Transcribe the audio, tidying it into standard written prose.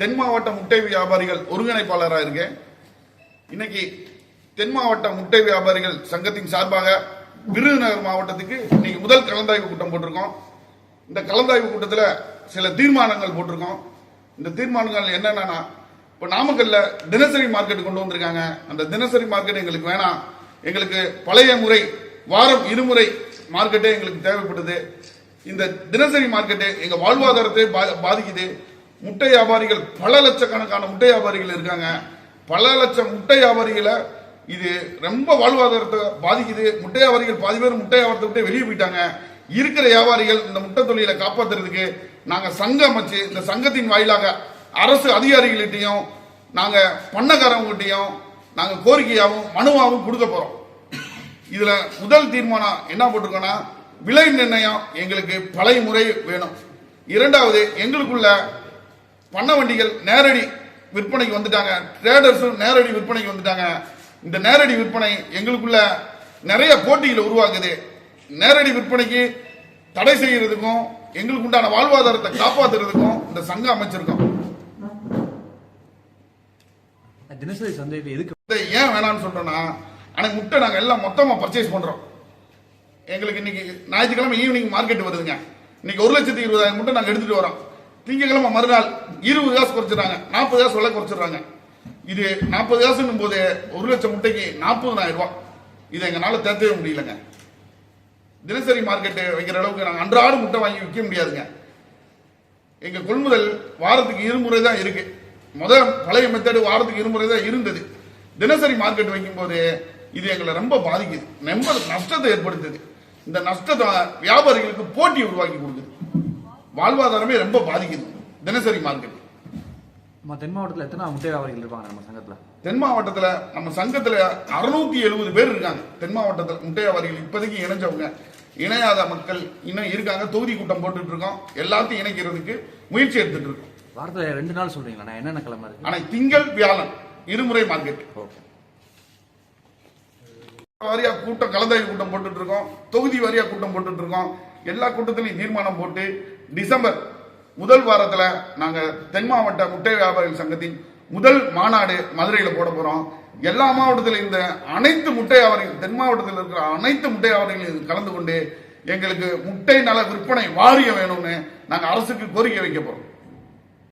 தென் மாவட்ட முட்டை வியாபாரிகள் ஒருங்கிணைப்பாளராக இருக்கேன். இன்னைக்கு தென் மாவட்ட முட்டை வியாபாரிகள் சங்கத்தின் சார்பாக விருதுநகர் மாவட்டத்துக்கு இன்னைக்கு முதல் கலந்தாய்வு கூட்டம் போட்டிருக்கோம். இந்த கலந்தாய்வு கூட்டத்தில் சில தீர்மானங்கள் போட்டிருக்கோம். இந்த தீர்மானங்கள் என்னன்னா, இப்போ நாமக்கல்ல தினசரி மார்க்கெட் கொண்டு வந்திருக்காங்க. அந்த தினசரி மார்க்கெட் எங்களுக்கு வேணாம். எங்களுக்கு பழைய முறை வாரம் இருமுறை மார்க்கெட்டே எங்களுக்கு தேவைப்படுது. இந்த தினசரி மார்க்கெட்டு எங்க வாழ்வாதாரத்தை பாதிக்குது. முட்டை வியாபாரிகள் பல லட்சக்கணக்கான முட்டை வியாபாரிகள் இருக்காங்க. பல லட்சம் முட்டை வியாபாரிகளை இது ரொம்ப வாழ்வாதாரத்தை பாதிக்குது. முட்டை வியாபாரிகள் பாதி பேர் முட்டை வியாபாரத்தை விட்டு வெளியே போயிட்டாங்க. இருக்கிற வியாபாரிகள் இந்த முட்டை தொழிலை காப்பாற்றுறதுக்கு நாங்க சங்கம் அமைச்சு இந்த சங்கத்தின் வாயிலாக அரசு அதிகாரிகள்கிட்டையும் நாங்க பண்ணக்காரவங்ககிட்டையும் நாங்க கோரிக்கையாகவும் மனுவாகவும் கொடுக்க போறோம். இதுல முதல் தீர்மானம் என்ன போட்டிருக்கோம்னா, விலை நிர்ணயம் எங்களுக்கு பழைய முறை வேணும். இரண்டாவது, எங்களுக்குள்ள பண்ண வண்டிகள் நேரடி விற்பனைக்கு வந்துட்டாங்க. ட்ரேடர்ஸும் நேரடி விற்பனைக்கு வந்துட்டாங்க. இந்த நேரடி விற்பனை எங்களுக்குள்ள நிறைய போட்டிகளை உருவாக்குது. நேரடி விற்பனைக்கு தடை செய்யறதுக்கும் எங்களுக்கு உண்டான வாழ்வாதாரத்தை காப்பாற்றுறதுக்கும் இந்த சங்கம் அமைச்சிருக்கோம். தினசரி சந்தைக்கு எதுக்கு ஏன் வேணாம்னு சொல்றோம்னா, ஆனால் முட்டை நாங்கள் எல்லாம் மொத்தமாக பர்ச்சேஸ் பண்றோம். எங்களுக்கு இன்னைக்கு ஞாயிற்றுக்கிழமை ஈவினிங் மார்க்கெட் வருதுங்க. இன்னைக்கு 1,20,000 முட்டை நாங்கள் எடுத்துட்டு வரோம். திங்கக்கிழமை மறுநாள் 20 காசு குறைச்சிடறாங்க, 40 காசு விலை குறைச்சிடுறாங்க. இது 40 காசுன்னும் போது 1 லட்சம் முட்டைக்கு 40,000 ரூபாய். இதை எங்களால தேர்த்தவே முடியலங்க. தினசரி மார்க்கெட்டு வைக்கிற அளவுக்கு நாங்கள் அன்றாட முட்டை வாங்கி விற்க முடியாதுங்க. எங்க கொள்முதல் வாரத்துக்கு இருமுறை தான் இருக்கு. பழைய மெத்தடு வாரத்துக்கு இருமுறை தான் இருந்தது. தினசரி மார்க்கெட் வைக்கும் போது இது எங்களை ரொம்ப பாதிக்குது, ரொம்ப நஷ்டத்தை ஏற்படுத்துது. இந்த நஷ்டத்தை வியாபாரிகளுக்கு போட்டி உருவாக்கி கொடுக்குது. வாழ்வாதாரமே ரொம்ப பாதிக்குது தினசரி மார்க்கெட். தென் மாவட்டத்தில் எத்தனை முட்டை வியாபாரிகள் இருப்பாங்க நம்ம சங்கத்தில்? தென் மாவட்டத்தில் நம்ம சங்கத்தில் 670 பேர் இருக்காங்க. தென் மாவட்டத்தில் முட்டை வியாபாரிகள் இப்போதைக்கு இணைஞ்சவங்க. இணையாத மக்கள் இன்னும் இருக்காங்க. தொகுதி கூட்டம் போட்டுட்டு இருக்கோம். எல்லாத்தையும் இணைக்கிறதுக்கு முயற்சி எடுத்துட்டு இருக்கோம். வாரத்தில் 2 நாள் சொல்றீங்களா? என்னென்ன கிழமை இருக்கு? ஆனா திங்கள் வியாழன் இருமுறை மார்க்கெட். வாரியா கூட்டம் கலந்தாய்வு கூட்டம் போட்டுட்டு இருக்கோம். தொகுதி வாரியா கூட்டம் போட்டுட்டு இருக்கோம். எல்லா கூட்டத்திலையும் தீர்மானம் போட்டு டிசம்பர் முதல் வாரத்துல நாங்க தென் மாவட்ட முட்டை வியாபாரிகள் சங்கத்தின் முதல் மாநாடு மதுரையில் போட போறோம். எல்லா மாவட்டத்திலும் இந்த அனைத்து முட்டை வியாபாரிகள், தென் மாவட்டத்தில் இருக்கிற அனைத்து முட்டை வியாபாரிகளும் கலந்து கொண்டு எங்களுக்கு முட்டை நல விற்பனை வாரியம் வேணும்னு நாங்க அரசுக்கு கோரிக்கை வைக்க போறோம்.